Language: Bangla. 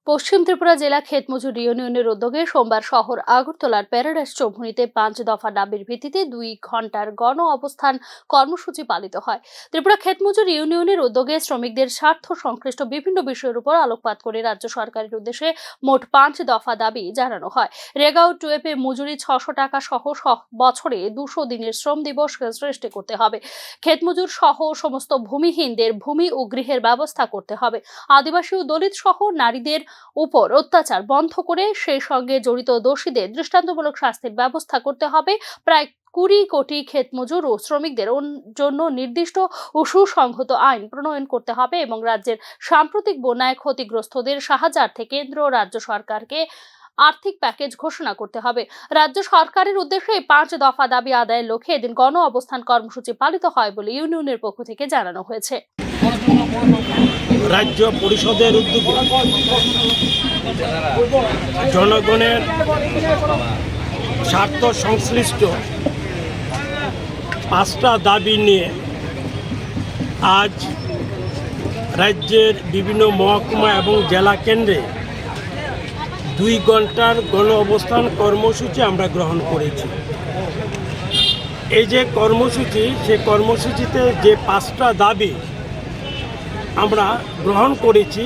পশ্চিম ত্রিপুরা জেলা ক্ষেতমজুর ইউনিয়নের উদ্যোগে সোমবার শহর আগরতলার প্যারাডাইস চৌমুহনীতে 5 দফা দাবির ভিত্তিতে 2 ঘন্টার গণ অবস্থান কর্মসূচি পালিত হয়। ত্রিপুরা ক্ষেতমজুর ইউনিয়নের উদ্যোগে শ্রমিকদের স্বার্থ সংশ্লিষ্ট বিভিন্ন বিষয়ের উপর আলোকপাত করে রাজ্য সরকারের উদ্দেশ্যে মোট 5 দফা দাবি জানানো হয়। রেগাও টুয়েপে মজুরি 600 টাকা সহ বছরে 200 দিনের শ্রম দিবস সৃষ্টি করতে হবে। ক্ষেতমজুর সহ সমস্ত ভূমিহীনদের ভূমি ও গৃহের ব্যবস্থা করতে হবে। আদিবাসী ও দলিত সহ নারীদের উপর অত্যাচার বন্ধ করে সেই সঙ্গে জড়িত দোষীদের দৃষ্টান্তমূলক শাস্তির ব্যবস্থা করতে হবে। প্রায় 20 কোটি ক্ষেতমজুর ও শ্রমিকদের জন্য নির্দিষ্ট ও সুসংহত আইন প্রণয়ন করতে হবে এবং রাজ্যের সাম্প্রতিক বন্যায় ক্ষতিগ্রস্তদের সাহায্যার্থে কেন্দ্র ও রাজ্য সরকারকে আর্থিক প্যাকেজ ঘোষণা করতে হবে। রাজ্য সরকারের উদ্দেশ্যে 5 দফা দাবি আদায়ের লক্ষ্যে এদিন গণ অবস্থান কর্মসূচি পালিত হয় বলে ইউনিয়নের পক্ষ থেকে জানানো হয়েছে। রাজ্য পরিষদের উদ্যোগে জনগণের স্বার্থ সংশ্লিষ্ট 5টা দাবি নিয়ে আজ রাজ্যের বিভিন্ন মহকুমা এবং জেলা কেন্দ্রে 2 ঘন্টার গণ অবস্থান কর্মসূচি আমরা গ্রহণ করেছি। এই যে কর্মসূচি, সে কর্মসূচিতে যে 5টা দাবি আমরা গ্রহণ করেছি,